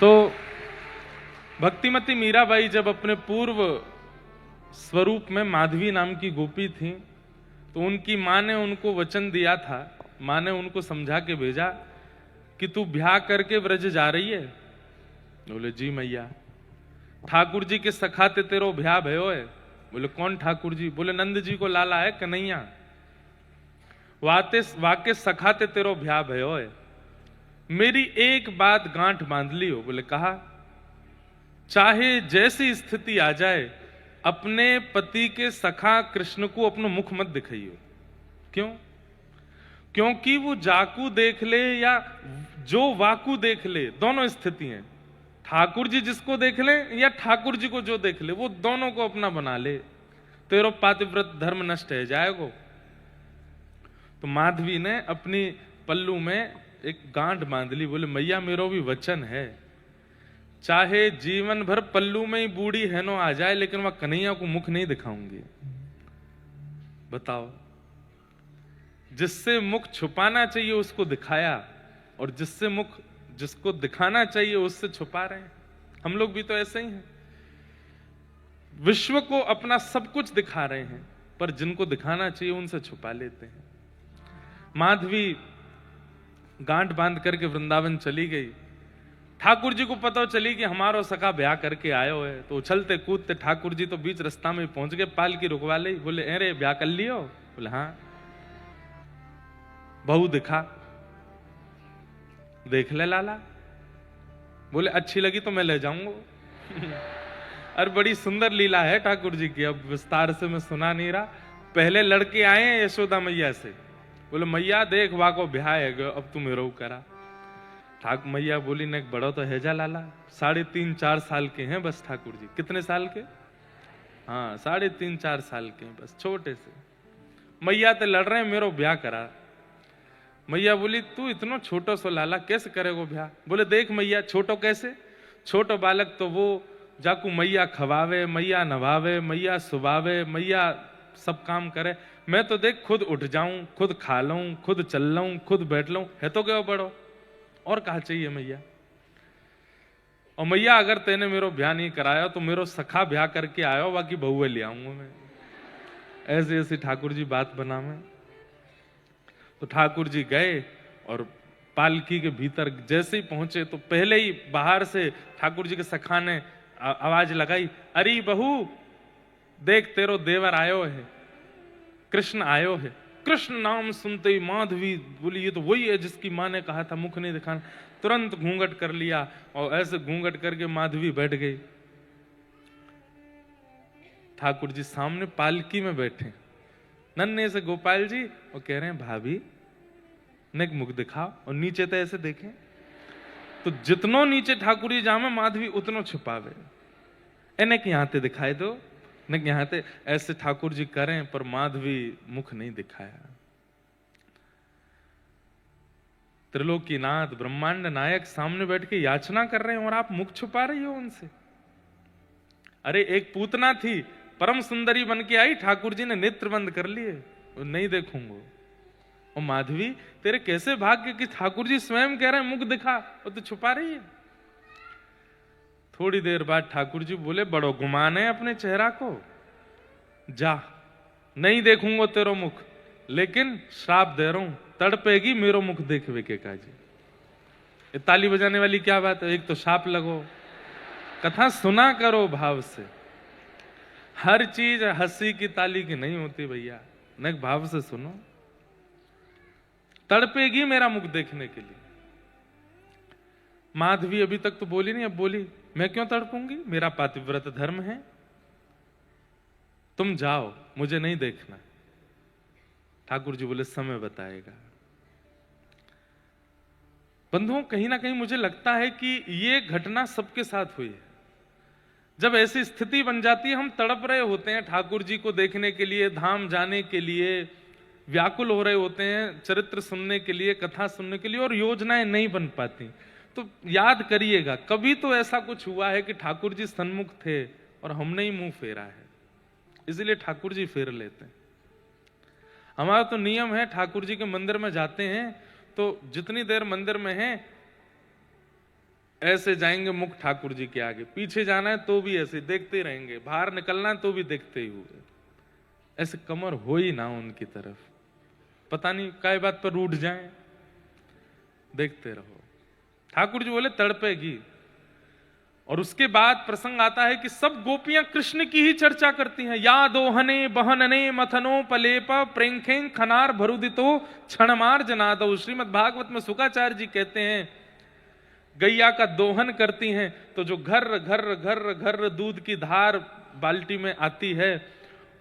तो भक्तिमती मीराबाई जब अपने पूर्व स्वरूप में माधवी नाम की गोपी थी, तो उनकी माँ ने उनको वचन दिया था, माँ ने उनको समझा के भेजा कि तू ब्याह करके व्रज जा रही है। बोले जी मैया। ठाकुर जी के सखा ते तेरो ब्याह भयो है। बोले कौन ठाकुर जी? बोले नंद जी को लाला है कन्हैया, वाके सखा ते तेरो ब्याह भयो है। मेरी एक बात गांठ बांध ली हो। बोले कहा, चाहे जैसी स्थिति आ जाए अपने पति के सखा कृष्ण को अपना मुख मत दिखाइयो। क्यों? क्योंकि वो जाकू देख ले या जो वाकू देख ले, दोनों स्थिति हैं। ठाकुर जी जिसको देख ले या ठाकुर जी को जो देख ले, वो दोनों को अपना बना ले, तेरो पातिव्रत धर्म नष्ट है जाएगो। तो माधवी ने अपनी पल्लू में एक गांठ बांध ली। बोले मैया मेरो भी वचन है, चाहे जीवन भर पल्लू में ही बूढ़ी हैनो आ जाए, लेकिन वह कन्हैया को मुख नहीं दिखाऊंगी। बताओ, जिससे मुख छुपाना चाहिए उसको दिखाया, और जिससे मुख जिसको दिखाना चाहिए उससे छुपा रहे हैं। हम लोग भी तो ऐसे ही हैं, विश्व को अपना सब कुछ दिखा रहे हैं, पर जिनको दिखाना चाहिए उनसे छुपा लेते हैं। माधवी गांठ बांध करके वृंदावन चली गई। ठाकुर जी को पता चली कि हमारो सखा ब्याह करके आयो है, तो उछलते कूदते ठाकुर जी तो बीच रास्ता में पहुंच गए, पालकी रुकवा ली। बोले अरे ब्याह कर लियो? बोले हाँ। बहू दिखा, देख ले लाला। बोले अच्छी लगी तो मैं ले जाऊंगा। अरे बड़ी सुंदर लीला है ठाकुर जी की, अब विस्तार से मैं सुना नहीं रहा। पहले लड़के आए हैं यशोदा मैया से। बोले मैया देख वा को ब्याह है गयो, अब तू मेरो करा। ठाकुर मैया बोली ने बड़ो तो है जा लाला, 3.5-4 साल के हैं बस ठाकुर जी। कितने साल के? हाँ 3.5-4 साल के हैं बस, छोटे से। मैया तो लड़ रहे हैं मेरो ब्याह करा। मैया बोली तू इतना छोटो सो लाला कैसे करेगो ब्याह? बोले देख मैया, छोटो कैसे? छोटो बालक तो वो जाकू मैया खवावे, मैया नवावे, मैया सुबावे, मैया सब काम करे। मैं तो देख खुद उठ जाऊं, खुद खा लूं, खुद चल लूं, खुद बैठ लूं, है तो क्या बड़ो, और कहा चाहिए मैया? और मैया अगर तेने मेरो ब्याह नहीं कराया तो मेरो सखा ब्याह करके आयो, बाकी बहुए ले आऊंगा मैं। ऐसे ऐसी ठाकुर जी बात बना में। तो ठाकुर जी गए और पालकी के भीतर जैसे ही पहुंचे तो पहले ही बाहर से ठाकुर जी के सखा ने आवाज लगाई, अरे बहू देख तेरो देवर आयो है, कृष्ण आयो है। कृष्ण नाम सुनते ही माधवी बोली ये तो वही है जिसकी माँ ने कहा था मुख नहीं दिखाना। तुरंत घूंघट कर लिया और ऐसे घूंघट करके माधवी बैठ गई। ठाकुर जी सामने पालकी में बैठे, नन्हे से गोपाल जी, और कह रहे हैं भाभी ने मुख दिखाओ, और नीचे तो ऐसे देखें। तो जितनो नीचे ठाकुर जी जामे माधवी उतनो छुपावे। इन्हें यहाँ ते दिखाई दो, यहाँ ते ऐसे ठाकुर जी करें, पर माधवी मुख नहीं दिखाया। त्रिलोकीनाथ ब्रह्मांड नायक सामने बैठ के याचना कर रहे हैं और आप मुख छुपा रही हो उनसे। अरे एक पूतना थी, परम सुंदरी बन के आई, ठाकुर जी ने नेत्र बंद कर लिए, नहीं देखूंगा। और माधवी तेरे कैसे भाग्य कि ठाकुर जी स्वयं कह रहे हैं मुख दिखा, और तो छुपा रही है। थोड़ी देर बाद ठाकुर जी बोले बड़ो गुमान है अपने चेहरा को, जा नहीं देखूंगा तेरो मुख, लेकिन श्राप दे रहा हूं, तड़पेगी मेरो मुख देखवे के काजी। ये ताली बजाने वाली क्या बात है? एक तो श्राप लगो, कथा सुना करो भाव से। हर चीज हंसी की ताली की नहीं होती भैया, न भाव से सुनो। तड़पेगी मेरा मुख देखने के लिए। माधवी अभी तक तो बोली नहीं, अब बोली मैं क्यों तड़पूंगी, मेरा पातिव्रत धर्म है, तुम जाओ मुझे नहीं देखना। ठाकुर जी बोले समय बताएगा। बंधुओं कहीं ना कहीं मुझे लगता है कि ये घटना सबके साथ हुई है। जब ऐसी स्थिति बन जाती है, हम तड़प रहे होते हैं ठाकुर जी को देखने के लिए, धाम जाने के लिए व्याकुल हो रहे होते हैं, चरित्र सुनने के लिए, कथा सुनने के लिए, और योजनाएं नहीं बन पाती। तो याद करिएगा कभी तो ऐसा कुछ हुआ है कि ठाकुर जी सन्मुख थे और हमने ही मुंह फेरा है, इसलिए ठाकुर जी फेर लेते हैं। हमारा तो नियम है, ठाकुर जी के मंदिर में जाते हैं तो जितनी देर मंदिर में है ऐसे जाएंगे मुख ठाकुर जी के आगे, पीछे जाना है तो भी ऐसे देखते रहेंगे, बाहर निकलना है तो भी देखते ही हुए, ऐसे कमर हो ही ना उनकी तरफ, पता नहीं काय बात पर रूठ जाएं, देखते रहो। ठाकुर जी बोले तड़पेगी। और उसके बाद प्रसंग आता है कि सब गोपियां कृष्ण की ही चर्चा करती हैं। या दोहने बहनने मथनो पलेप प्रेंखें खनार भरुदितो क्षणमार जनादो। श्रीमद् भागवत में शुकाचार्य जी कहते हैं गैया का दोहन करती हैं तो जो घर घर घर घर दूध की धार बाल्टी में आती है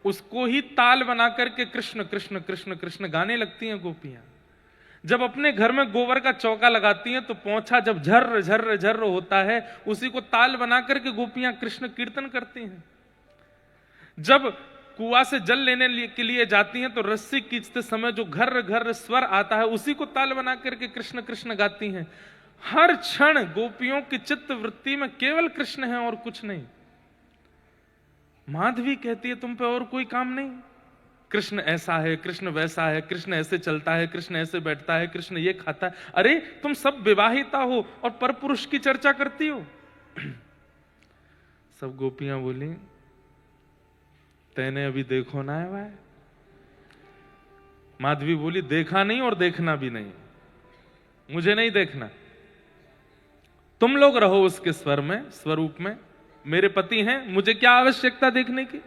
उसको ही ताल बना करके कृष्ण कृष्ण कृष्ण कृष्ण गाने लगती हैं गोपियां। जब अपने घर में गोबर का चौका लगाती हैं तो पोंछा जब झर्र झर्र झर्र होता है उसी को ताल बना करके गोपियां कृष्ण कीर्तन करती हैं। जब कुआं से जल लेने के लिए जाती हैं तो रस्सी खींचते समय जो घर घर स्वर आता है उसी को ताल बना करके कृष्ण कृष्ण गाती हैं। हर क्षण गोपियों की चित्त वृत्ति में केवल कृष्ण है और कुछ नहीं। माधवी कहती है तुम पे और कोई काम नहीं, कृष्ण ऐसा है, कृष्ण वैसा है, कृष्ण ऐसे चलता है, कृष्ण ऐसे बैठता है, कृष्ण ये खाता है। अरे तुम सब विवाहिता हो और परपुरुष की चर्चा करती हो। सब गोपियां बोली तैने अभी देखो ना है भाई। माधवी बोली देखा नहीं और देखना भी नहीं, मुझे नहीं देखना, तुम लोग रहो उसके स्वर में स्वरूप में, मेरे पति हैं, मुझे क्या आवश्यकता देखने की।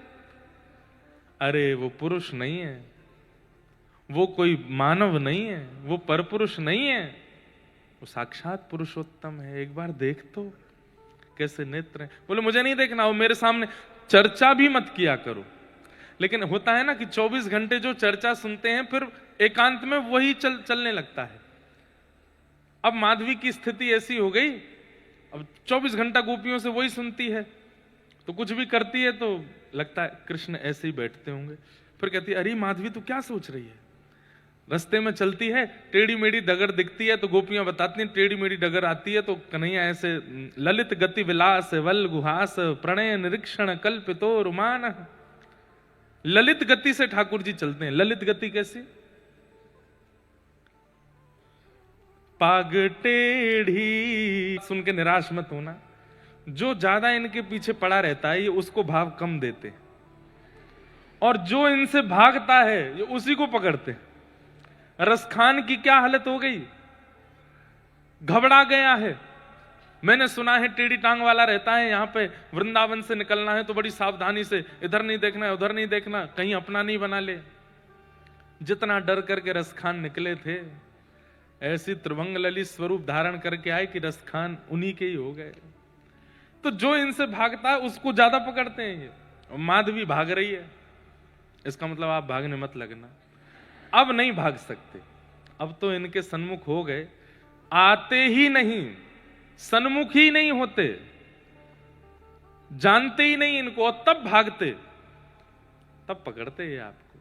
अरे वो पुरुष नहीं है, वो कोई मानव नहीं है, वो परपुरुष नहीं है, वो साक्षात पुरुषोत्तम है, एक बार देख तो कैसे नेत्र है। बोले मुझे नहीं देखना, वो मेरे सामने चर्चा भी मत किया करो। लेकिन होता है ना कि 24 घंटे जो चर्चा सुनते हैं फिर एकांत में वही चलने लगता है। अब माधवी की स्थिति ऐसी हो गई, अब 24 घंटा गोपियों से वही सुनती है तो कुछ भी करती है तो लगता है कृष्ण ऐसे ही बैठते होंगे। फिर कहती है अरे माधवी तू क्या सोच रही है। रास्ते में चलती है टेढ़ी मेढ़ी डगर दिखती है तो गोपियां बताती हैं टेढ़ी मेढ़ी डगर आती है तो कन्हैया ऐसे ललित गति विलास वल गुहास प्रणय निरीक्षण कल्पितो रुमान। ललित गति से ठाकुर जी चलते हैं। ललित गति कैसी, पाग टेढ़ी सुन के निराश मत होना, जो ज्यादा इनके पीछे पड़ा रहता है ये उसको भाव कम देते और जो इनसे भागता है ये उसी को पकड़ते। रसखान की क्या हालत हो गई, घबरा गया है। मैंने सुना है टेढ़ी टांग वाला रहता है यहाँ पे, वृंदावन से निकलना है तो बड़ी सावधानी से इधर नहीं देखना उधर नहीं देखना, कहीं अपना नहीं बना ले। जितना डर करके रसखान निकले थे ऐसी त्रिभंग ललित स्वरूप धारण करके आए कि रसखान उन्हीं के ही हो गए। तो जो इनसे भागता है उसको ज्यादा पकड़ते हैं ये। माधवी भाग रही है, इसका मतलब आप भागने मत लगना। अब नहीं भाग सकते, अब तो इनके सन्मुख हो गए, आते ही नहीं, सन्मुख ही नहीं होते, जानते ही नहीं इनको और तब भागते, तब पकड़ते हैं आपको।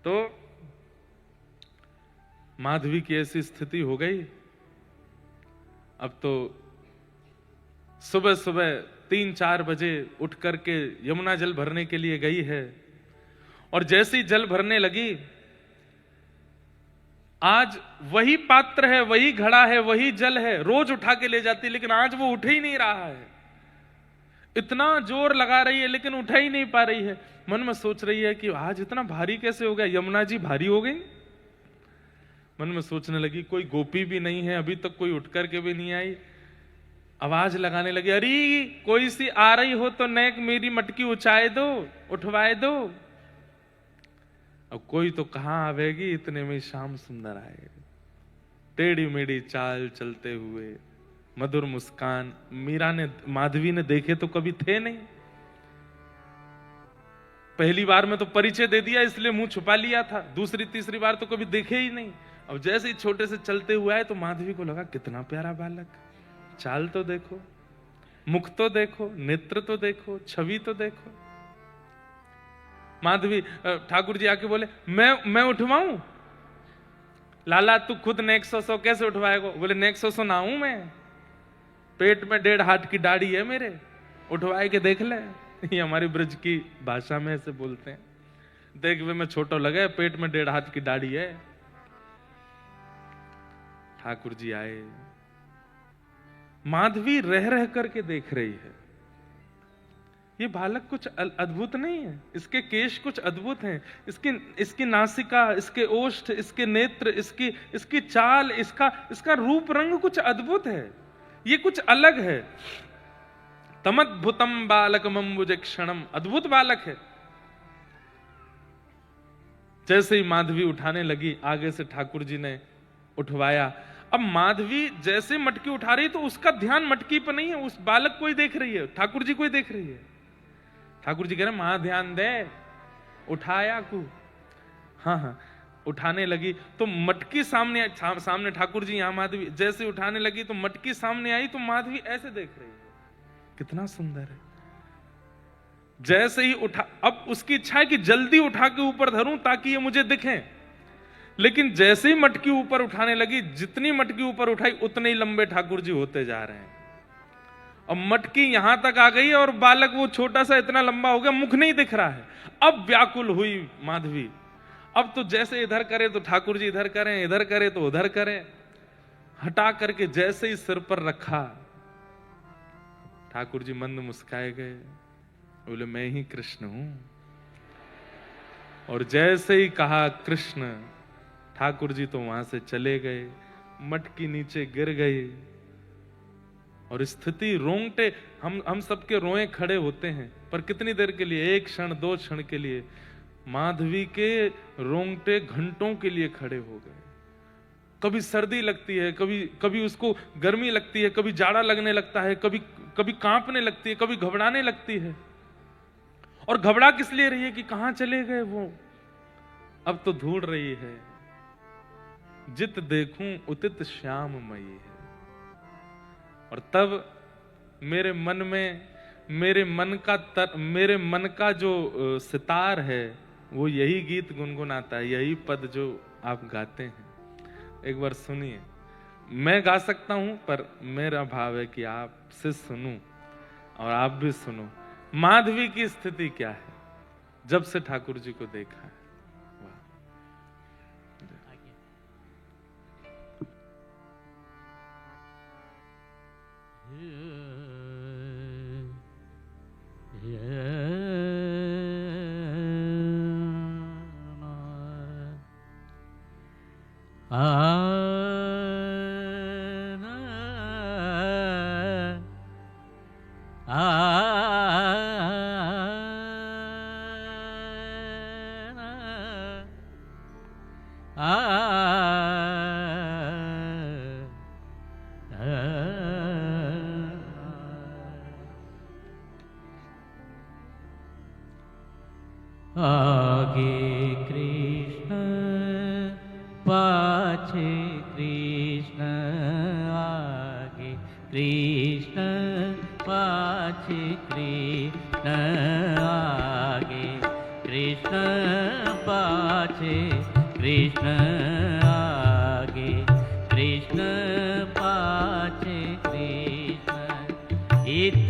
तो माधवी की ऐसी स्थिति हो गई। अब तो सुबह सुबह 3-4 बजे उठ करके यमुना जल भरने के लिए गई है और जैसे ही जल भरने लगी, आज वही पात्र है, वही घड़ा है, वही जल है, रोज उठा के ले जाती, लेकिन आज वो उठ ही नहीं रहा है। इतना जोर लगा रही है लेकिन उठा ही नहीं पा रही है। मन में सोच रही है कि आज इतना भारी कैसे हो गया, यमुना जी भारी हो गई। मन में सोचने लगी कोई गोपी भी नहीं है, अभी तक कोई उठ करके भी नहीं आई। आवाज लगाने लगी, अरे कोई सी आ रही हो तो नेक मेरी मटकी उचाए दो, उठवाए दो। अब कोई तो कहां आवेगी, इतने में श्याम सुंदर आए, टेढ़ी मेढ़ी चाल चलते हुए, मधुर मुस्कान। मीरा ने माधवी ने देखे तो कभी थे नहीं, पहली बार में तो परिचय दे दिया इसलिए मुंह छुपा लिया था, दूसरी तीसरी बार तो कभी देखे ही नहीं। अब जैसे ही छोटे से चलते हुए आए तो माधवी को लगा कितना प्यारा बालक, चाल तो देखो, मुख तो देखो, नेत्र तो देखो, छवि तो देखो। माधवी ठाकुर जी आके बोले मैं उठवाऊं। लाला तू खुद नेक 100 कैसे उठवाएगा। बोले नेक 100 ना हूं मैं, पेट में 1.5 हाथ की दाढ़ी है मेरे, उठवाए के देख ले। ये हमारी ब्रज की भाषा में ऐसे बोलते हैं, देख वे मैं छोटा लगे, पेट में 1.5 हाथ की दाढ़ी है। ठाकुर जी आए, माधवी रह रह करके देख रही है। ये बालक कुछ अद्भुत नहीं है, इसके केश कुछ अद्भुत हैं, इसकी नासिका, इसके ओष्ठ, इसके नेत्र, इसकी चाल, इसका रूप रंग कुछ अद्भुत है, ये कुछ अलग है। तमद्भुतम बालकमंबुज क्षणम, अद्भुत बालक है। जैसे ही माधवी उठाने लगी, आगे से ठाकुर जी ने उठवाया। अब माधवी जैसे मटकी उठा रही तो उसका ध्यान मटकी पर नहीं है, उस बालक को ही देख रही है, ठाकुर जी को ही देख रही है। ठाकुर जी कह रहे मां ध्यान दे, उठाया को। हाँ, उठाने लगी तो मटकी सामने ठाकुर जी, यहां माधवी जैसे उठाने लगी तो मटकी सामने आई तो माधवी ऐसे देख रही है, कितना सुंदर है। जैसे ही उठा, अब उसकी इच्छा है कि जल्दी उठा के ऊपर धरूं ताकि ये मुझे दिखें, लेकिन जैसे ही मटकी ऊपर उठाने लगी, जितनी मटकी ऊपर उठाई उतने ही लंबे ठाकुर जी होते जा रहे हैं। अब मटकी यहां तक आ गई और बालक वो छोटा सा इतना लंबा हो गया, मुख नहीं दिख रहा है। अब व्याकुल हुई माधवी, अब तो जैसे इधर करे तो ठाकुर जी इधर करें, इधर करे तो उधर करें। हटा करके जैसे ही सिर पर रखा, ठाकुर जी मंद मुस्काए गए, बोले मैं ही कृष्ण हूं। और जैसे ही कहा कृष्ण, ठाकुर जी तो वहां से चले गए, मटकी नीचे गिर गई। और स्थिति रोंगटे, हम सबके रोए खड़े होते हैं, पर कितनी देर के लिए, एक क्षण, दो क्षण के लिए। माधवी के रोंगटे घंटों के लिए खड़े हो गए। कभी सर्दी लगती है, कभी उसको गर्मी लगती है, कभी जाड़ा लगने लगता है, कभी कांपने लगती है, कभी घबराने लगती है। और घबरा किस लिए रही है कि कहां चले गए वो। अब तो ढूंढ रही है, जित देखूं उतित श्याममयी है। और तब मेरे मन का जो सितार है वो यही गीत गुनगुनाता है, यही पद जो आप गाते हैं। एक बार सुनिए, मैं गा सकता हूं पर मेरा भाव है कि आपसे सुनूं और आप भी सुनो। माधवी की स्थिति क्या है जब से ठाकुर जी को देखा है। आगे कृष्ण पाछे कृष्ण, आगे कृष्ण पाछे कृष्ण, आगे कृष्ण पाछे कृष्ण, आगे कृष्ण पाछे कृष्ण। इत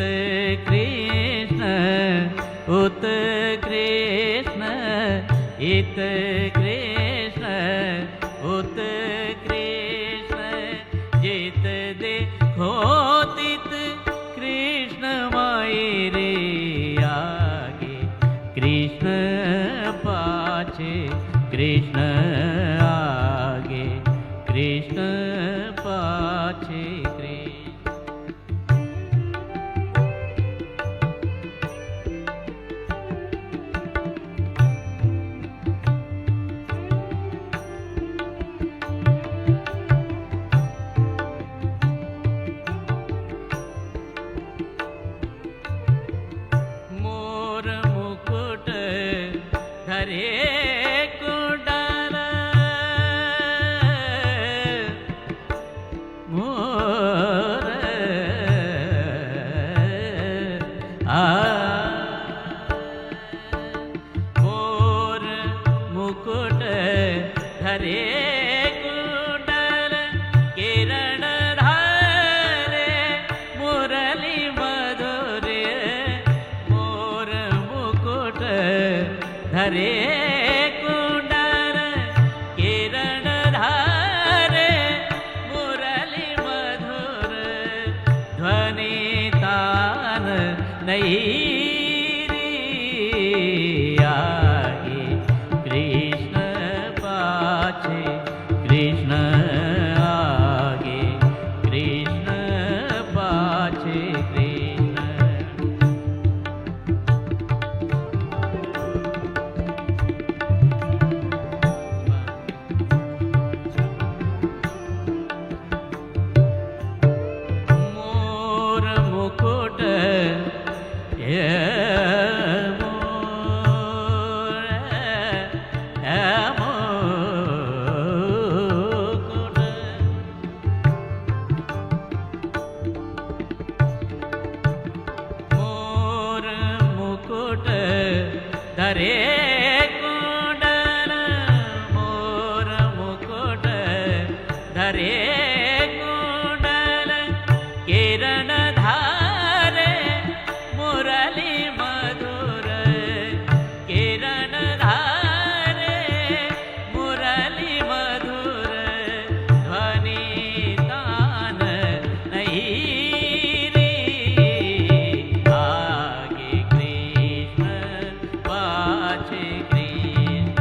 कृष्ण उत कृष्ण, इत कृष्ण उत कृष्ण, जित देखो तित कृष्ण माये रे। आगे कृष्ण पाछे कृष्ण, आगे कृष्ण पाछे कृष्ण। हरे कुंडर किरण धारे मुरली मधुर नहीं रे आगे कृष्ण पाछे कृष्ण आगे कृष्ण पाछे कृष्ण। मोर मुकुट मोर मुकुट धरे कुंडल मोर मुकुट धरे कुंडल किरण धारे मुरली मधुर किरण धारे मुरली मधुर ध्वनि तान नहीं रे आगे कृष्ण पाछे कृष्ण।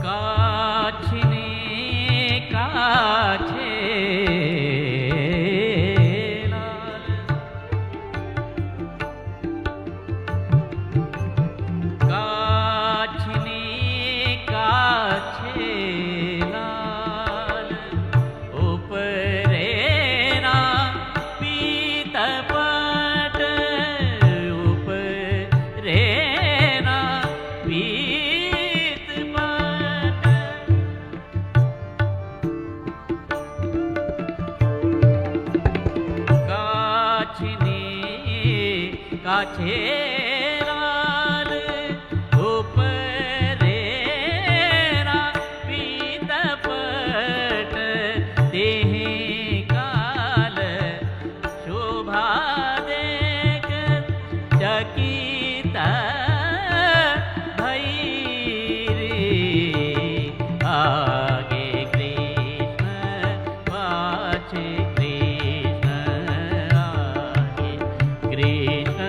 काछने काछे लाल काछने काछे लाल उपरे ना पीत पट उपरे ना पीत पट काछने काछे लाल उपरे ना पीत पट देह काल शोभा देख चकित भई रे आगे कृष्ण पाछे कृष्ण आगे कृष्ण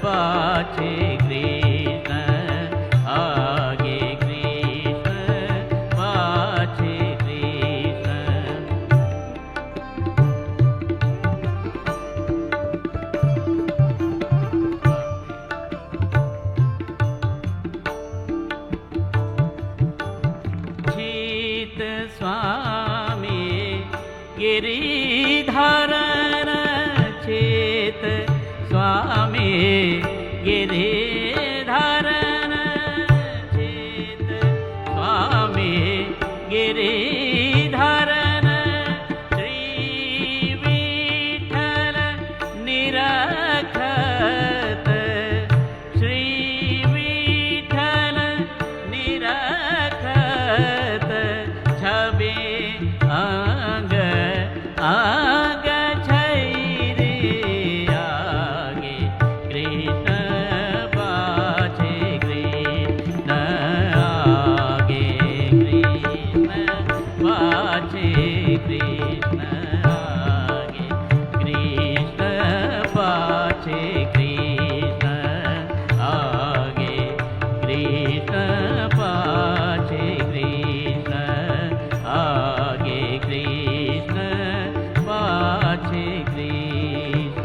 पाछे कृष्ण आगे कृष्ण पाछे कृष्ण। चीत स्वामी गिरिधरन चेत स्वामी गिरिधरन चेत स्वामी गिरिधरन श्री विठ्ठल निरखत श्री विठ्ठल निरखत छबे अंग अंग छै रे आगे कृष्ण पाछे कृष्ण आगे कृष्ण पाछे कृष्ण आगे कृष्ण पाछे कृष्ण आगे कृष्ण पाछे कृष्ण आगे कृष्ण पाछे कृष्ण।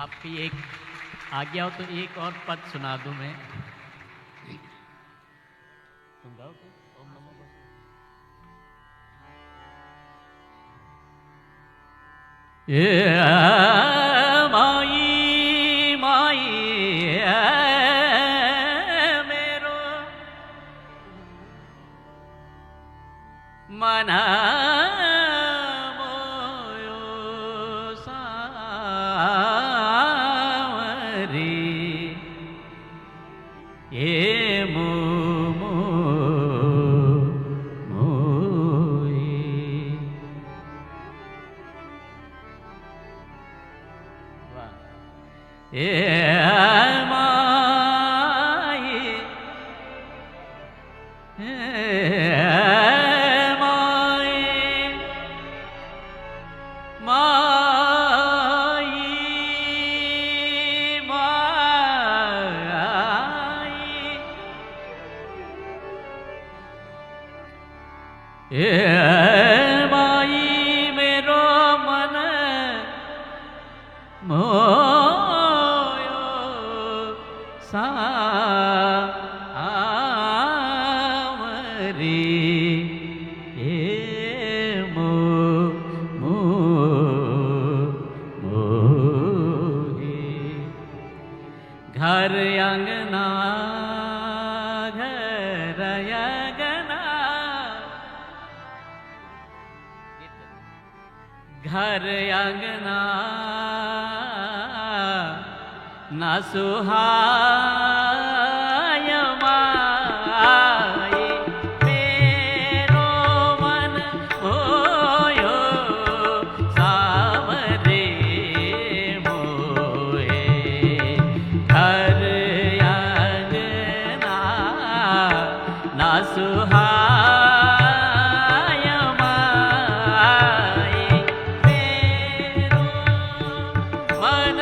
आपकी एक आज्ञा हो तो एक और पद सुना दूं मैं। तुम गाओ तो ओम नमो माई माई मेरो मना मोयो सावरी ये ए माई मेरो मन मोयो सावरी ए मोहे घर अंगना घर अंगना घर अंगना ना सुहाय माई मेरो मन होयो सावरे मोहे घर अंगना ना सुहाय माई मेरो मन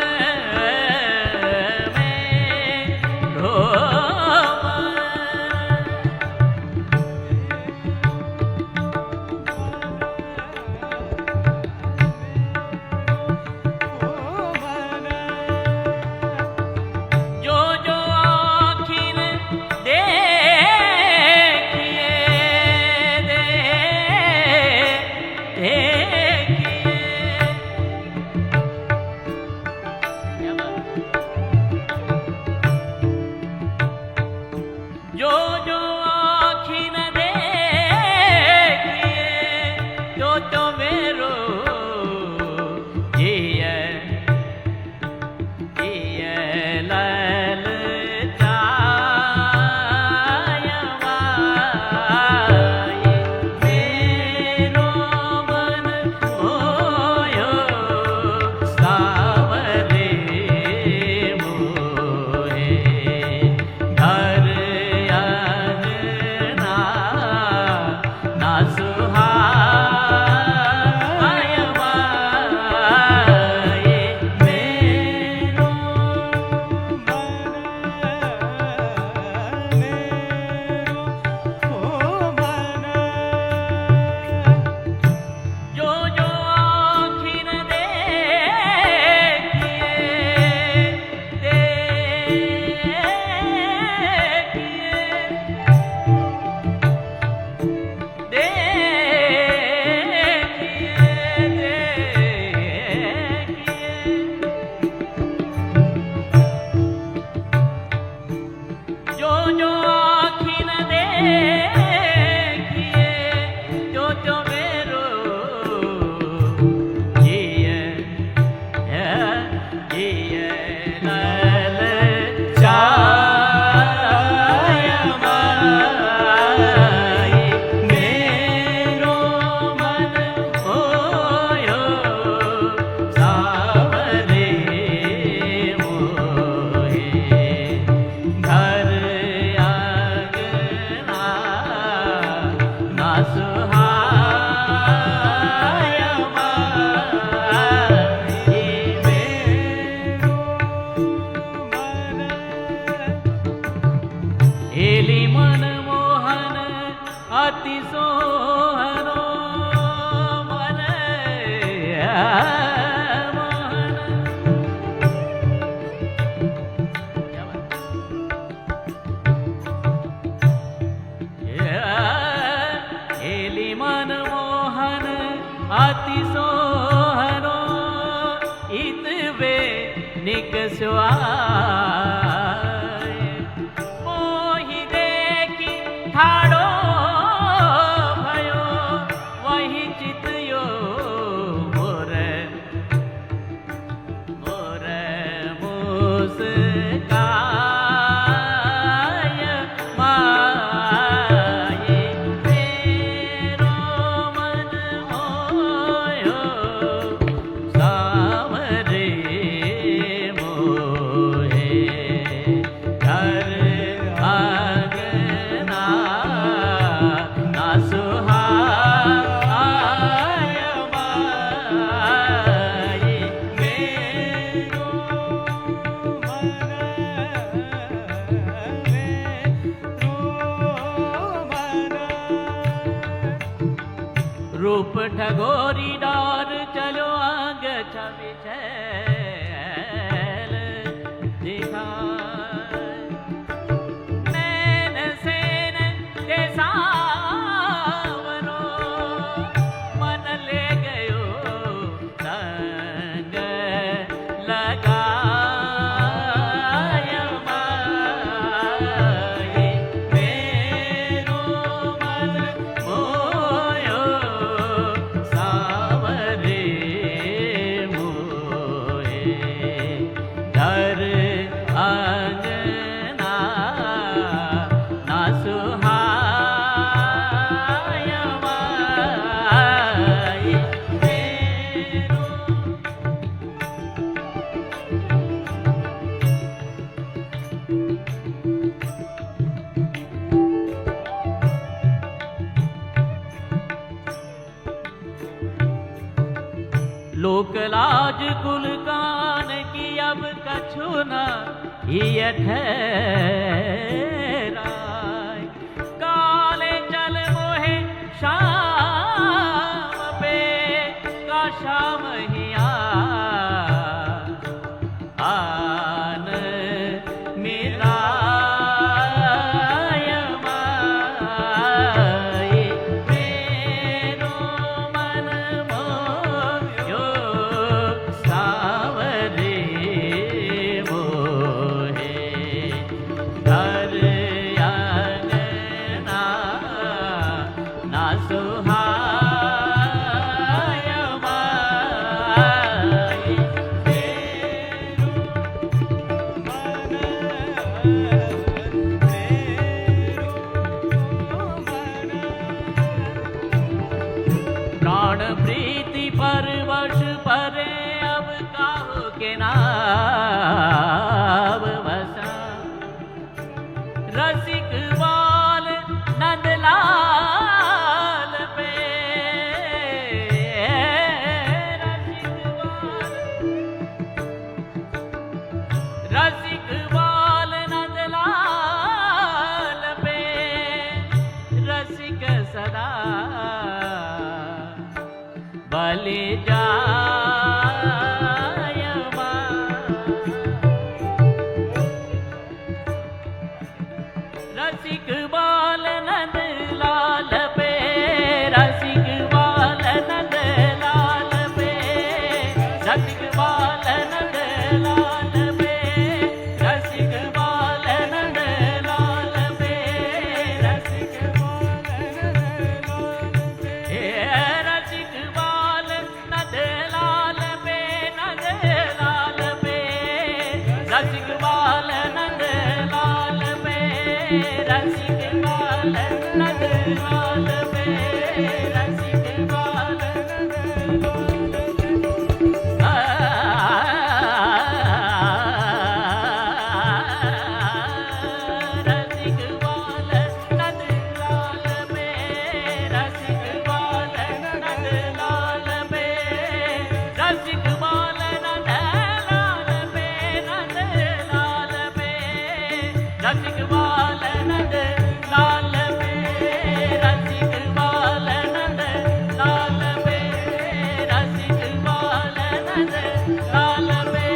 अति सोहनो मन मोहन। क्या बात? हेली मन मोहन अति सोहनो इतवे निकसवाय मोहि देखी ठाड़ो सावरे मोहे। रूप ठगोरी डार चलो आग छवि दिखा नैन सेन के सावरो मन ले गयो संग लगा लोक लाज कुल कान की अब कछु न हिय ठहराय काले चल मोहे शाम पे का शाम हिया आन मिला प्राण प्रीति परवश परे अब काहू के नाव बसा रसिक बाल नंदलाल पे रसिक बाल नंदलाल पे रसिक सदा बलि जाय रसिक बाल नंद लाल पे रसिक बाल नंद लाल पे रसिक बाल नंद लाल पे रसिक बाल नंद लाल पे रसिक बाल रसिक बाल नंद लाल पे रसिक बाल नंद लाल पे रसिक बाल रसिक बाल नंद लाल पे रसिक बाल नंद लाल पे रसिक बाल नंद रसिक बाल नंद लाल पे रसिक बाल नंद लाल पे रसिक बाल नंद लाल पे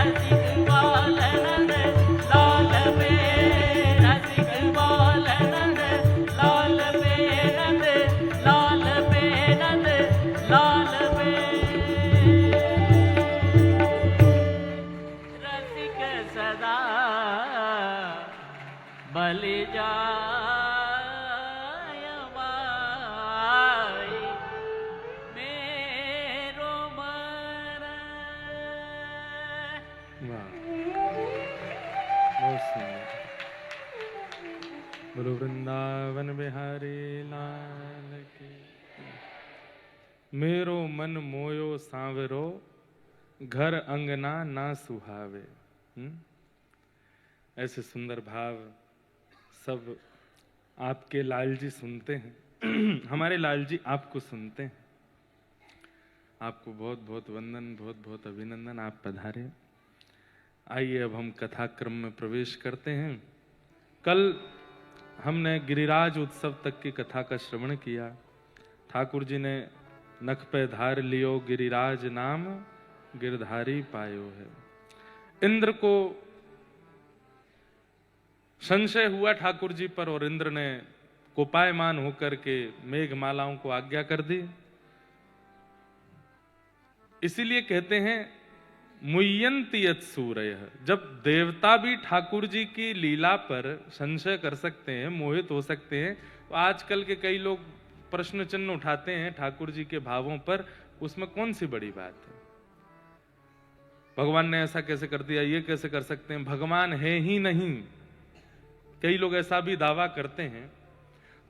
रसिक बाल नंद लाल पे रसिक बाल नंद लाल पे नंद लाल पे नंद लाल पे रसिक सदा बलि जाय माई मेरो मन। वाह, बहुत सुंदर। गुरु वृंदावन बिहारी लाल की। मेरो मन मोयो सांवरो घर अंगना ना सुहावे। ऐसे सुंदर भाव सब आपके लाल जी सुनते हैं। हमारे लाल जी आपको सुनते हैं। आपको बहुत बहुत वंदन, बहुत बहुत अभिनंदन। आप पधारे। आइए अब हम कथाक्रम में प्रवेश करते हैं। कल हमने गिरिराज उत्सव तक की कथा का श्रवण किया। ठाकुर जी ने नख पे धार लियो गिरिराज नाम, गिरधारी पायो है। इंद्र को संशय हुआ ठाकुर जी पर और इंद्र ने कोपायमान होकर के मेघमालाओं को आज्ञा कर दी। इसीलिए कहते हैं मुह्यन्ति यत् सूरयः, जब देवता भी ठाकुर जी की लीला पर संशय कर सकते हैं, मोहित हो सकते हैं, तो आजकल के कई लोग प्रश्न चिन्ह उठाते हैं ठाकुर जी के भावों पर, उसमें कौन सी बड़ी बात है? भगवान ने ऐसा कैसे कर दिया, ये कैसे कर सकते हैं, भगवान है ही नहीं, कई लोग ऐसा भी दावा करते हैं।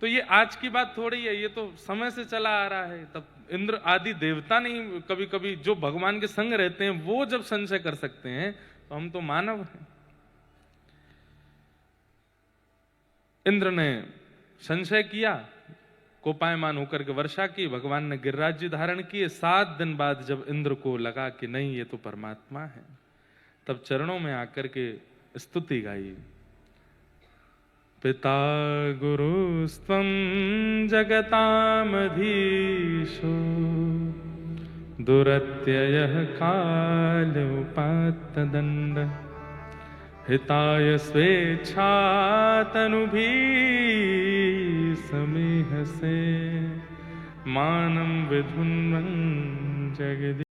तो ये आज की बात थोड़ी है, ये तो समय से चला आ रहा है। तब इंद्र आदि देवता नहीं, कभी कभी जो भगवान के संग रहते हैं वो जब संशय कर सकते हैं, तो हम तो मानव हैं। इंद्र ने संशय किया, कोपायमान होकर के वर्षा की, भगवान ने गिरिराज्य धारण किए। 7 दिन बाद जब इंद्र को लगा कि नहीं ये तो परमात्मा है, तब चरणों में आकर के स्तुति गाई। पिता गुरुस्त्वं जगतामधीशो, दुरत्ययः काल उपात्तदण्ड, हिताय स्वेच्छातनुभिः समीहसे, मानं विधुन्वन् जगदीश।